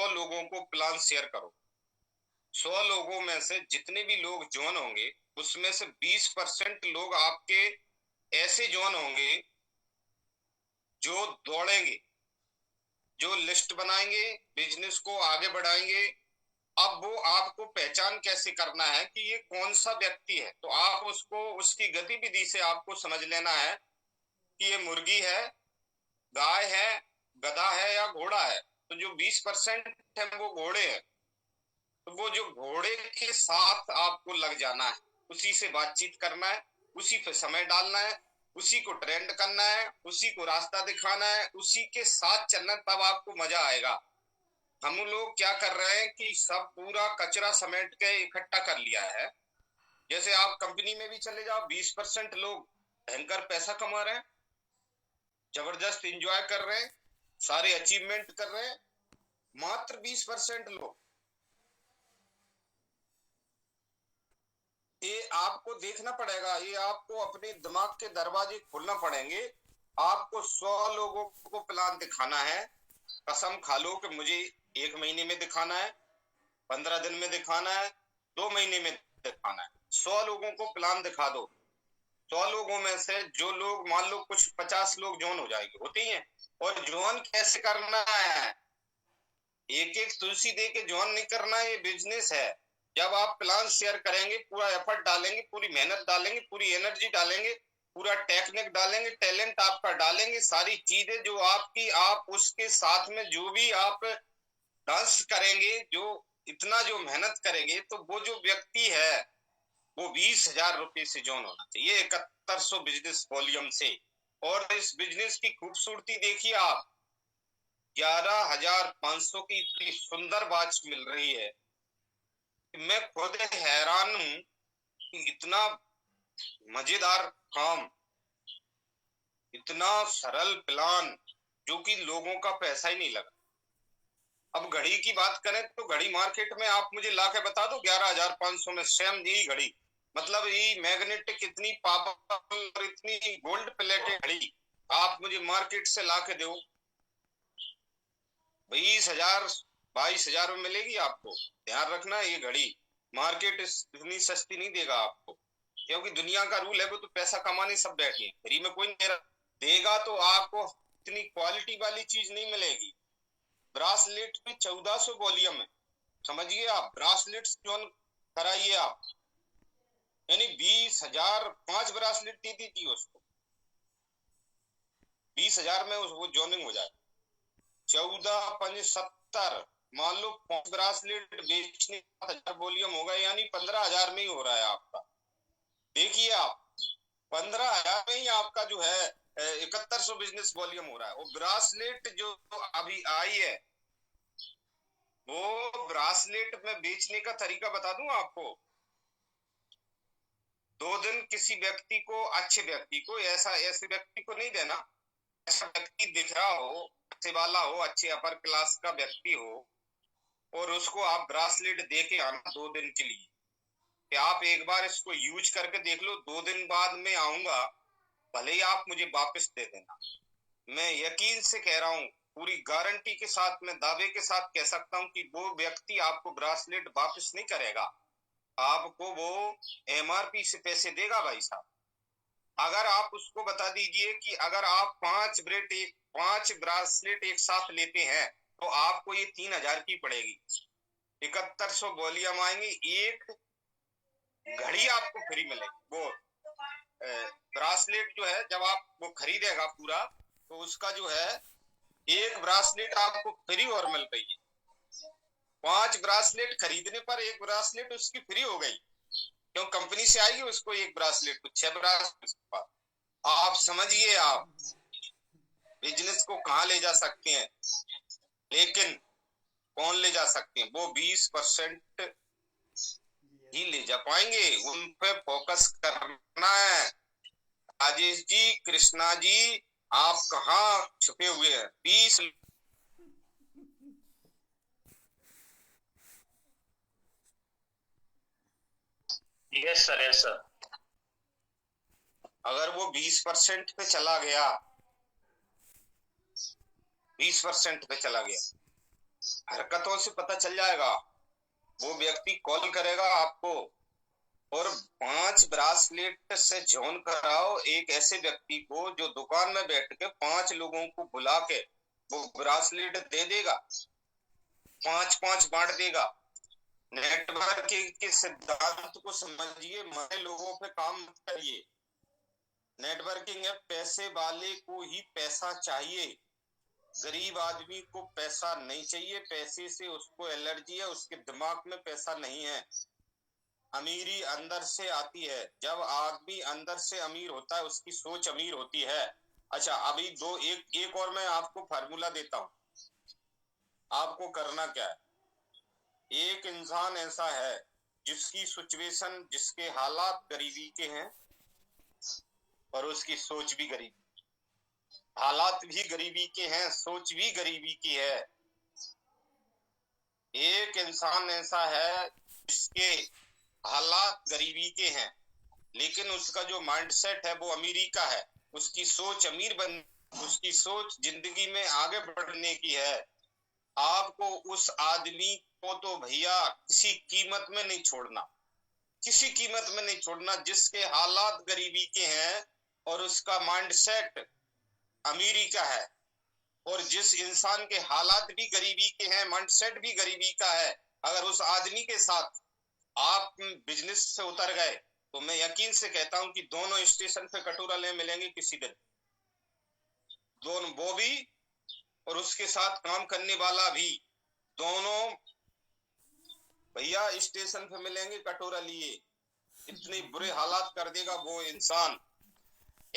लोगों को plan share करो। 100 लोगों में से जितने भी लोग ज्वाइन होंगे उसमें से 20% लोग आपके ऐसे ज्वाइन होंगे जो दौड़ेंगे, जो लिस्ट बनाएंगे, बिजनेस को आगे बढ़ाएंगे। अब वो आपको पहचान कैसे करना है कि ये कौन सा व्यक्ति है, तो आप उसको उसकी गतिविधि से आपको समझ लेना है कि ये मुर्गी है, गाय है, गधा है या घोड़ा है। तो जो 20% है वो घोड़े हैं, तो वो जो घोड़े के साथ आपको लग जाना है, उसी से बातचीत करना है, उसी पे समय डालना है, उसी को ट्रेंड करना है, उसी को रास्ता दिखाना है, उसी के साथ चलना, तब आपको मजा आएगा। हम लोग क्या कर रहे हैं कि सब पूरा कचरा समेट के इकट्ठा कर लिया है। जैसे आप कंपनी में भी चले जाओ, 20% लोग भयंकर पैसा कमा रहे हैं, जबरदस्त इंजॉय कर रहे हैं, सारे अचीवमेंट कर रहे हैं। मात्र 20% लोग, ये आपको देखना पड़ेगा, ये आपको अपने दिमाग के दरवाजे खोलना पड़ेंगे। आपको 100 लोगों को प्लान दिखाना है। कसम खा लो कि मुझे 1 महीने में दिखाना है, 15 दिन में दिखाना है, 2 महीने में दिखाना है। 100 लोगों को प्लान दिखा दो। 100 लोगों में से जो लोग, मान लो कुछ 50 लोग ज्वाइन हो जाएंगे, होते ही हैं। और ज्वाइन कैसे करना है, एक एक तुलसी दे के ज्वाइन नहीं करना, ये बिजनेस है। जब आप प्लान शेयर करेंगे, पूरा एफर्ट डालेंगे, पूरी मेहनत डालेंगे, पूरी एनर्जी डालेंगे, पूरा टेक्निक डालेंगे, टैलेंट आपका डालेंगे, सारी चीजें जो आपकी, आप उसके साथ में जो भी आप डांस करेंगे, जो इतना जो मेहनत करेंगे, तो वो जो व्यक्ति है वो 20,000 रुपए से ज्वाइन होना चाहिए 7100 बिजनेस वॉल्यूम से। और इस बिजनेस की खूबसूरती देखिए आप, 11,500 की इतनी सुंदर वॉच मिल रही है। मैं खुद हैरान हूं कि इतना मजेदार काम, इतना सरल प्लान, जो कि लोगों का पैसा ही नहीं लगा। अब घड़ी की बात करें तो घड़ी मार्केट में आप मुझे ला के बता दो 11,500 में सेम यही घड़ी, मतलब ये मैग्नेटिक इतनी पावरफुल और इतनी गोल्ड प्लेटेड घड़ी आप मुझे मार्केट से ला के दो, 20,000 22,000 में मिलेगी आपको। ध्यान रखना, ये घड़ी मार्केट इतनी सस्ती नहीं देगा आपको, क्योंकि दुनिया का रूल है वो तो पैसा कमाने सब बैठे हैं, फ्री में कोई नहीं देगा। तो आपको इतनी क्वालिटी वाली चीज नहीं मिलेगी। ब्रासलेट में 1400 वॉल्यूम है, समझिए आप, ब्रासलेट जोन कराइए आप, यानी 20,000 5 ब्रासलेट दे दीजिए उसको, 20,000 में वो जोनिंग हो जाए। 14 5 70, मान लो 5 ब्रासलेट बेचने 7,000 वॉल्यूम होगा, यानी 15,000 में ही हो रहा है आपका। देखिए आप, 15,000 में ही आपका जो है 7100 बिजनेस वॉल्यूम हो रहा है। और ब्रासलेट जो अभी आई है, वो ब्रासलेट में बेचने का तरीका बता दूं आपको। 2 दिन किसी व्यक्ति को, अच्छे व्यक्ति को, ऐसे व्यक्ति को नहीं देना, ऐसा व्यक्ति दिख रहा हो, अच्छे वाला हो, अच्छे अपर क्लास का व्यक्ति हो, और उसको आप ब्रासलेट दे के आना 2 दिन के लिए कि आप एक बार इसको यूज करके देख लो, 2 दिन बाद में आऊंगा, भले ही आप मुझे वापस दे देना। मैं यकीन से कह रहा हूं, पूरी गारंटी के साथ, मैं दावे के साथ कह सकता हूं कि वो व्यक्ति आपको ब्रासलेट वापस नहीं करेगा, आपको वो एमआरपी से पैसे देगा भाई साहब। अगर आप उसको बता दीजिए कि अगर आप 5 ब्रासलेट एक साथ लेते हैं तो आपको ये 3,000 की पड़ेगी, 7100 वॉल्यूम आएंगे, एक घड़ी आपको फ्री मिलेगी। वो ब्रासलेट जो है, जब आप वो खरीदेगा पूरा, तो उसका जो है एक ब्रासलेट आपको फ्री और मिल रही है। 5 ब्रासलेट खरीदने पर एक ब्रासलेट उसकी फ्री हो गई, क्यों, कंपनी से आएगी उसको एक ब्रासलेट, कुछ 6 ब्रासलेट। आप समझिए, आप बिजनेस को कहाँ ले जा सकते हैं, लेकिन कौन ले जा सकते हैं, वो 20% ही ले जा पाएंगे। उन पे फोकस करना है। राजेश जी, कृष्णा जी, आप कहाँ छुपे हुए हैं? 20 यस सर, यस सर। अगर वो 20% पे चला गया, 20% पे चला गया, हरकतों से पता चल जाएगा। वो व्यक्ति कॉल करेगा आपको, और 5 ब्रासलेट से जॉन कराओ एक ऐसे व्यक्ति को जो दुकान में बैठ के 5 लोगों को बुला के वो ब्रासलेट दे देगा, 5-5 बांट देगा। नेटवर्किंग के सिद्धांत को समझिए, मरे लोगों पे काम मत करिए। नेटवर्किंग है, पैसे वाले को ही पैसा चाहिए, गरीब आदमी को पैसा नहीं चाहिए। पैसे से उसको एलर्जी है, उसके दिमाग में पैसा नहीं है। अमीरी अंदर से आती है। जब आदमी अंदर से अमीर होता है उसकी सोच अमीर होती है। अच्छा, अभी एक और मैं आपको फार्मूला देता हूं। आपको करना क्या है, एक इंसान ऐसा है जिसकी सिचुएशन, जिसके हालात गरीबी के हैं और उसकी सोच भी गरीबी, हालात भी गरीबी के हैं, सोच भी गरीबी की है। एक इंसान ऐसा है जिसके हालात गरीबी के हैं लेकिन उसका जो माइंडसेट है वो अमीरी का है। उसकी सोच उसकी सोच जिंदगी में आगे बढ़ने की है। आपको उस आदमी को तो भैया किसी कीमत में नहीं छोड़ना, किसी कीमत में नहीं छोड़ना, जिसके हालात गरीबी के हैं और उसका माइंडसेट अमीरी का है। और जिस इंसान के हालात भी गरीबी के हैं, माइंडसेट भी गरीबी का है, अगर उस आदमी के साथ आप बिजनेस से उतर गए तो मैं यकीन से कहता हूं कि दोनों स्टेशन पे कटोरा ले मिलेंगे किसी दिन। दोनों, वो भी और उसके साथ काम करने वाला भी, दोनों भैया स्टेशन पे मिलेंगे कटोरा लिए। इतने बुरे हालात कर देगा वो इंसान।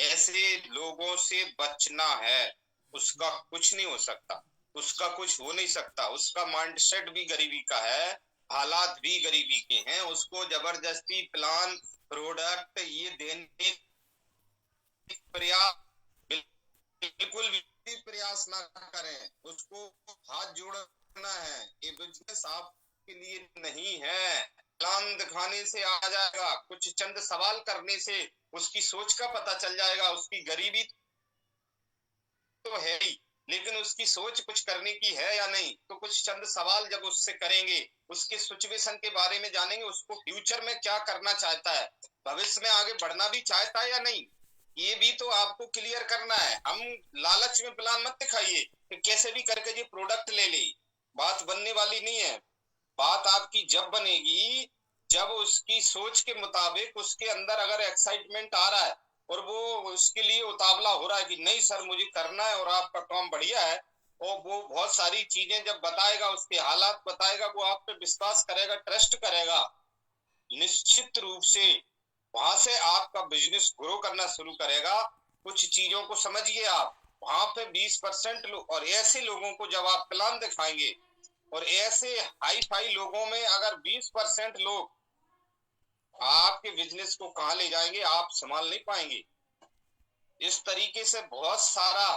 ऐसे लोगों से बचना है। उसका कुछ नहीं हो सकता, उसका कुछ हो नहीं सकता। उसका माइंडसेट भी गरीबी का है, हालात भी गरीबी के हैं। उसको जबरदस्ती प्लान, प्रोडक्ट ये देने प्रयास, बिल्कुल भी प्रयास ना करें। उसको हाथ जोड़ना है, ये बिजनेस आपके लिए नहीं है। प्लान दिखाने से आ जाएगा, कुछ चंद सवाल करने से उसकी सोच का पता चल जाएगा। उसकी गरीबी तो है ही, लेकिन उसकी सोच कुछ करने की है या नहीं। तो कुछ चंद सवाल जब उससे करेंगे, उसके सिचुएशन के बारे में जानेंगे, उसको फ्यूचर में क्या करना चाहता है, भविष्य में आगे बढ़ना भी चाहता है या नहीं, ये भी तो आपको क्लियर करना है। हम लालच में प्लान मत दिखाइए कि कैसे भी करके ये प्रोडक्ट ले ले, बात बनने वाली नहीं है। बात आपकी जब बनेगी जब उसकी सोच के मुताबिक उसके अंदर अगर एक्साइटमेंट आ रहा है और वो उसके लिए उतावला हो रहा है कि नहीं सर मुझे करना है और आपका काम बढ़िया है, और वो बहुत सारी चीजें जब बताएगा, उसके हालात बताएगा, वो आप पे विश्वास करेगा, ट्रस्ट करेगा, निश्चित रूप से वहां से आपका बिजनेस ग्रो करना शुरू करेगा। कुछ चीजों को समझिए आप, वहां पे 20% लोग, और ऐसे लोगों को जब आप प्लान दिखाएंगे और ऐसे हाई फाई लोगों में अगर 20% लोग आपके बिजनेस को कहां ले जाएंगे आप संभाल नहीं पाएंगे। इस तरीके से बहुत सारा,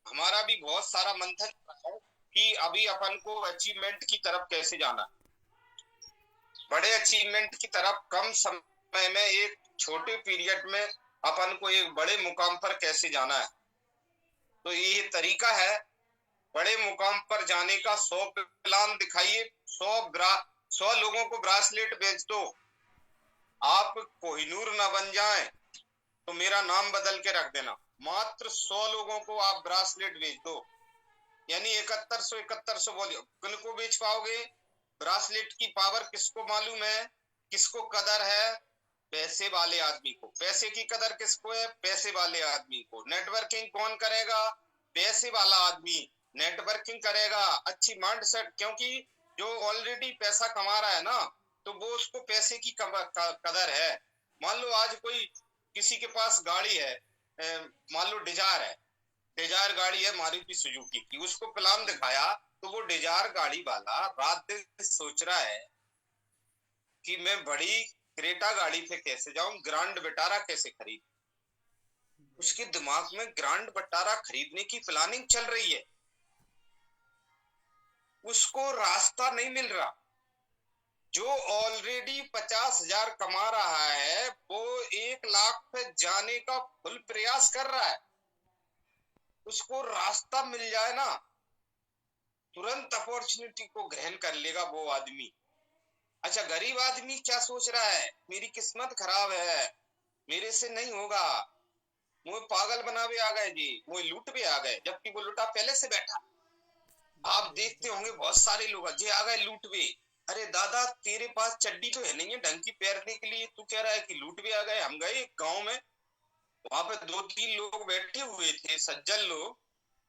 हमारा भी बहुत सारा मंथन है कि अभी अपन को अचीवमेंट की तरफ कैसे जाना, बड़े अचीवमेंट की तरफ कम समय में एक छोटे पीरियड में अपन को एक बड़े मुकाम पर कैसे जाना है। तो ये तरीका है बड़े मुकाम पर जाने का। 100 प्लान दिखाइए, 100 लोगों को ब्रासलेट बेच दो। आप कोहिनूर ना बन जाएं तो मेरा नाम बदल के रख देना। मात्र 100 लोगों को आप ब्रासलेट बेच दो, यानी 7100 बोलिए, किनको बेच पाओगे? ब्रासलेट की पावर किसको मालूम है, किसको कदर है? पैसे वाले आदमी को। पैसे की कदर किसको है? पैसे वाले आदमी को। नेटवर्किंग कौन करेगा? पैसे वाला आदमी नेटवर्किंग करेगा। अच्छी माइंडसेट, क्योंकि जो ऑलरेडी पैसा कमा रहा है ना, तो वो उसको पैसे की कदर है। मान लो आज कोई किसी के पास गाड़ी है, मान लो डिजायर है, डिजायर गाड़ी है मारुति सुजुकी की, उसको प्लान दिखाया तो वो डिजायर गाड़ी वाला रात दिन सोच रहा है कि मैं बड़ी क्रेटा गाड़ी पे कैसे जाऊं, ग्रांड विटारा कैसे खरीद। उसके दिमाग में ग्रांड विटारा खरीदने की प्लानिंग चल रही है, उसको रास्ता नहीं मिल रहा। जो ऑलरेडी 50,000 कमा रहा है वो 1 लाख लाख पे जाने का फुल प्रयास कर रहा है, उसको रास्ता मिल जाए ना, तुरंत अपॉर्चुनिटी को ग्रहण कर लेगा वो आदमी। अच्छा, गरीब आदमी क्या सोच रहा है, मेरी किस्मत खराब है, मेरे से नहीं होगा, मुझे पागल बनावे आ गए जी, मुझे लूट भी आ गए, जबकि वो लुटा पहले से बैठा। आप देखते होंगे बहुत सारे लोग जे आ गए लूट भी। अरे दादा, तेरे पास चड्डी तो है नहीं है ढंग की पहनने के लिए, तू कह रहा है कि लूट भी आ गए। हम गए गांव में, वहां पे 2-3 लोग बैठे हुए थे, सज्जन लोग,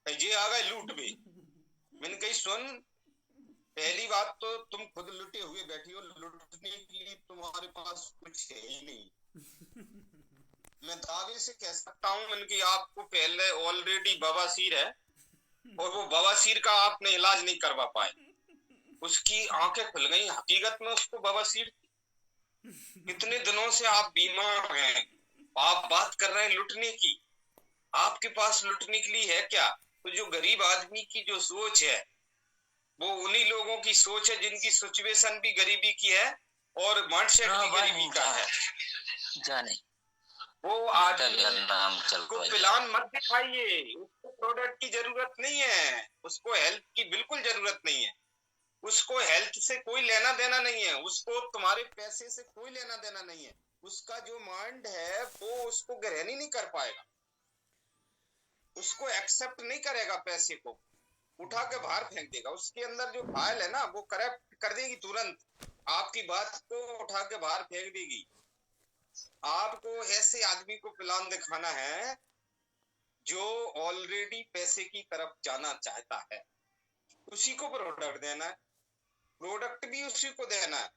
जे आ गए लूट भी। मैंने कही सुन, पहली बात तो तुम खुद लुटे हुए बैठी हो, लुटने के लिए तुम्हारे पास कुछ है ही नहीं। मैं दावे से कह सकता हूँ मैंने कि आपको पहले ऑलरेडी बवासीर है, और वो बवासीर का आपने इलाज नहीं करवा पाए, उसकी आंखें खुल गई, हकीकत में उसको बवासीर। कितने दिनों से आप बीमार हैं, आप बात कर रहे हैं लुटने की, आपके पास लुटने के लिए है क्या? तो जो गरीब आदमी की जो सोच है, वो उन्हीं लोगों की सोच है जिनकी सिचुएशन भी गरीबी की है और माइंडसेट भी गरीबी का है। जाने वो आदमी को प्लान मत दिखाइए, उसको प्रोडक्ट की जरूरत नहीं है, उसको हेल्थ की बिल्कुल जरूरत नहीं है, उसको हेल्थ से कोई लेना देना नहीं है, उसको तुम्हारे पैसे से कोई लेना देना नहीं है। उसका जो माइंड है वो उसको ग्रहण ही नहीं कर पाएगा, उसको एक्सेप्ट नहीं करेगा, पैसे को उठा के बाहर फेंक देगा। उसके अंदर जो फाइल है ना, वो करेक्ट कर देगी तुरंत, आपकी बात को उठा के बाहर फेंक देगी। आपको ऐसे आदमी को प्लान दिखाना है जो ऑलरेडी पैसे की तरफ जाना चाहता है, उसी को प्रोडक्ट देना है, प्रोडक्ट भी उसी को देना है।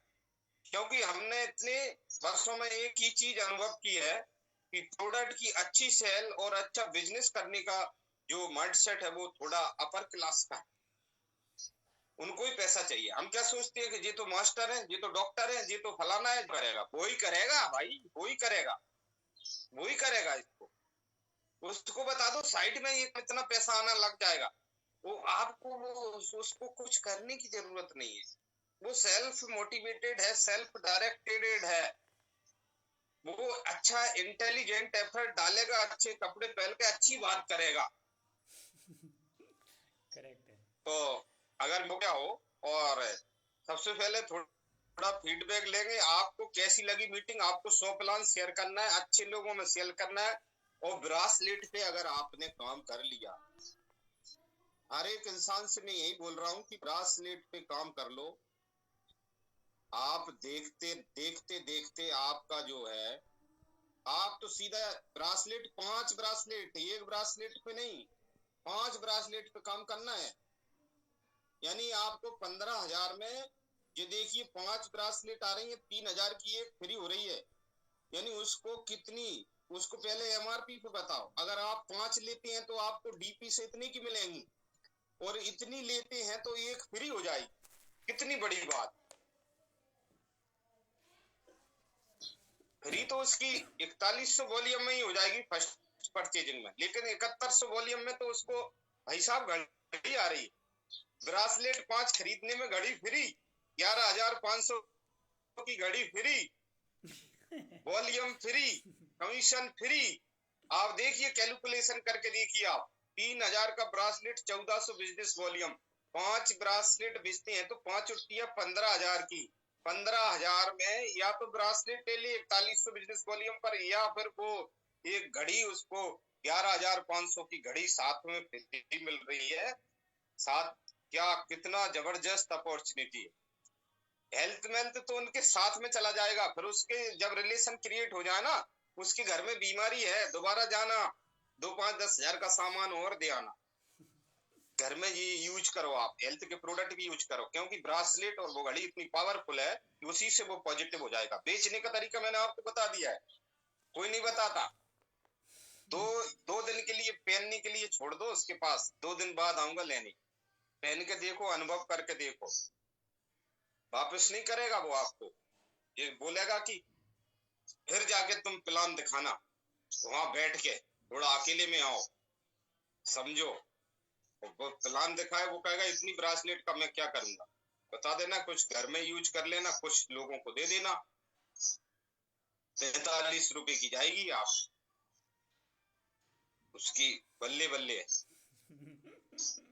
क्योंकि हमने इतने वर्षों में एक ही चीज अनुभव की है कि प्रोडक्ट की अच्छी सेल और अच्छा बिजनेस करने का जो माइंडसेट है वो थोड़ा अपर क्लास का है, उनको ही पैसा चाहिए। हम क्या सोचते हैं कि ये तो मास्टर है, ये तो डॉक्टर है, ये तो फलाना है, करेगा वो ही करेगा भाई, वो ही करेगा, वो ही करेगा। इसको उसको बता दो साइड में ये इतना पैसा आना लग जाएगा, वो आपको वो उसको कुछ करने की जरूरत नहीं है, वो सेल्फ मोटिवेटेड है, सेल्फ डायरेक्टेड है, वो अच्छा इंटेलिजेंट एफर्ट डालेगा, अच्छे कपड़े पहन के अच्छी बात करेगा। करेक्ट है। तो अगर वो क्या हो, और सबसे पहले थोड़ा फीडबैक लेंगे, आपको कैसी लगी मीटिंग, आपको 100 प्लान शेयर करना है, अच्छे लोगों में शेयर करना है, और ब्रासलेट पे अगर आपने काम कर लिया, हर एक इंसान से मैं यही बोल रहा हूं कि ब्रासलेट पे काम कर लो। आप देखते देखते देखते आपका जो है, आप तो सीधा ब्रासलेट, 5 ब्रासलेट, एक ब्रासलेट पे नहीं, 5 ब्रासलेट पे काम करना है। यानी आपको 15,000 में, ये देखिए 5 ब्रासलेट आ रही है, 3,000 की एक फ्री हो रही है। यानी उसको कितनी, उसको पहले एमआरपी पे बताओ। अगर आप 5 लेते हैं तो आपको डीपी से इतनी की मिलेंगी, और इतनी लेते हैं तो एक फ्री हो जाएगी। कितनी बड़ी बात, फ्री तो उसकी 4100 वॉल्यूम में ही हो जाएगी फर्स्ट परचेजिंग में, लेकिन 7100 वॉल्यूम में तो उसको भाई साहब घड़ी आ रही है। ब्रासलेट 5 खरीदने में घड़ी फ्री, 11,500 की घड़ी free, volume free, commission free. आप देखिए, कैलकुलेशन करके देखिए आप, 3,000 का ब्रासलेट, 1400 बिजनेस वॉल्यूम, 5 ब्रासलेट बेचते हैं तो 5 उठती 15,000 की। 15,000 में या तो ब्रासलेट ले ले 4100 बिजनेस वॉल्यूम पर, या फिर वो एक घड़ी, उसको 11,500 की घड़ी साथ में फ्री मिल रही है। साथ क्या, कितना जबरदस्त अपॉर्चुनिटी है। हेल्थ वेल्थ तो उनके साथ में चला जाएगा, फिर उसके जब रिलेशन क्रिएट हो जाए ना, उसके घर में बीमारी है, दोबारा जाना, 2-5-10 हजार का सामान और दे आना, घर में ये यूज करो, आप हेल्थ के प्रोडक्ट भी यूज करो, क्योंकि ब्रासलेट और वो घड़ी इतनी पावरफुल है कि उसी से वो पॉजिटिव हो जाएगा। बेचने का तरीका मैंने आपको बता दिया है, कोई नहीं बताता। दो दिन के लिए पहनने के लिए छोड़ दो उसके पास, 2 दिन बाद आऊंगा लेने, पहन के देखो, अनुभव करके देखो, वापस नहीं करेगा वो आपको। ये बोलेगा कि फिर जाके तुम प्लान दिखाना, वहां बैठ के थोड़ा अकेले में आओ, समझो। वो प्लान दिखाए, वो कहेगा इतनी ब्रासलेट का मैं क्या करूंगा, बता देना, कुछ घर में यूज कर लेना, कुछ लोगों को दे देना। ₹45 की जाएगी आप उसकी, बल्ले बल्ले।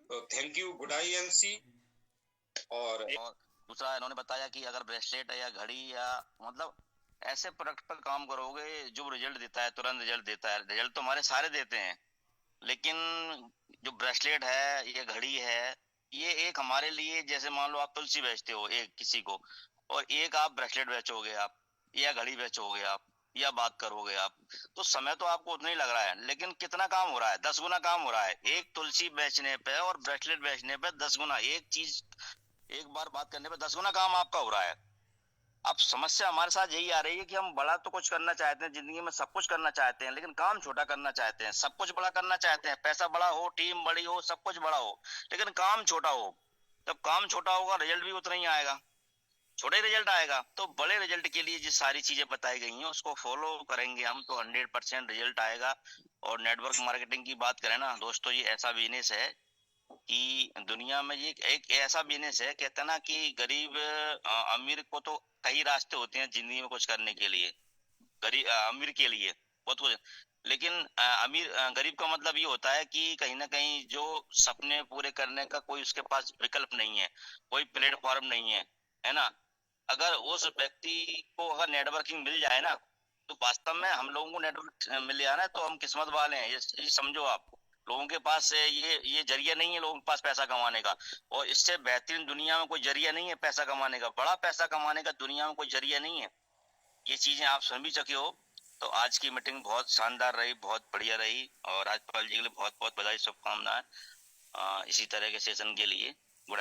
तो thank you good I MC. और दूसरा इन्होंने बताया कि अगर ब्रेसलेट या घड़ी या मतलब ऐसे प्रोडक्ट पर काम करोगे जो रिजल्ट देता है, तुरंत रिजल्ट देता है। रिजल्ट तो हमारे सारे देते हैं, लेकिन जो ब्रेसलेट है या घड़ी है, ये एक हमारे लिए, जैसे मान लो आप तुलसी बेचते हो एक किसी को, और एक आप ब्रेसलेट बेचोगे आप, या घड़ी बेचोगे आप, या बात करोगे आप, तो समय तो आपको उतना ही लग रहा है, लेकिन कितना काम हो रहा है? 10 गुना काम हो रहा है एक तुलसी बेचने पे और ब्रेसलेट बेचने पे। 10 गुना एक चीज, एक बार बात करने पे 10 गुना काम आपका हो रहा है। अब समस्या हमारे साथ यही आ रही है कि हम बड़ा तो कुछ करना चाहते हैं जिंदगी में, सब कुछ करना चाहते हैं, लेकिन काम छोटा करना चाहते हैं। सब कुछ बड़ा करना चाहते हैं, पैसा बड़ा हो, टीम बड़ी हो, सब कुछ बड़ा हो, लेकिन काम छोटा हो। जब काम छोटा होगा रिजल्ट भी उतना ही आएगा, छोटे रिजल्ट आएगा। तो बड़े रिजल्ट के लिए जिस सारी चीजें बताई गई हैं उसको फॉलो करेंगे हम तो 100% रिजल्ट आएगा। और नेटवर्क मार्केटिंग की बात करें ना दोस्तों, ये ऐसा बिजनेस है कि दुनिया में ये एक ऐसा बिजनेस है, कहते हैं ना कि गरीब अमीर को तो कई रास्ते होते हैं जिंदगी में कुछ करने के लिए, गरीब अमीर के लिए बहुत कुछ, लेकिन गरीब का मतलब ये होता है कि कहीं ना कहीं जो सपने पूरे करने का कोई उसके पास विकल्प नहीं है, कोई प्लेटफॉर्म नहीं है ना। अगर उस व्यक्ति को अगर नेटवर्किंग मिल जाए ना, तो वास्तव में हम लोगों को नेटवर्क मिल जाए ना, तो हम किस्मत वाले हैं। ये समझो आप, लोगों के पास ये जरिया नहीं है लोगों के पास पैसा कमाने का, और इससे बेहतरीन दुनिया में कोई जरिया नहीं है पैसा कमाने का, बड़ा पैसा कमाने का दुनिया में कोई जरिया नहीं है। ये चीजें आप समझ भी सके हो। तो आज की मीटिंग बहुत शानदार रही, बहुत बढ़िया रही, और राजपाल जी के लिए बहुत बहुत बधाई, शुभकामनाएं इसी तरह के सेशन के लिए। गुड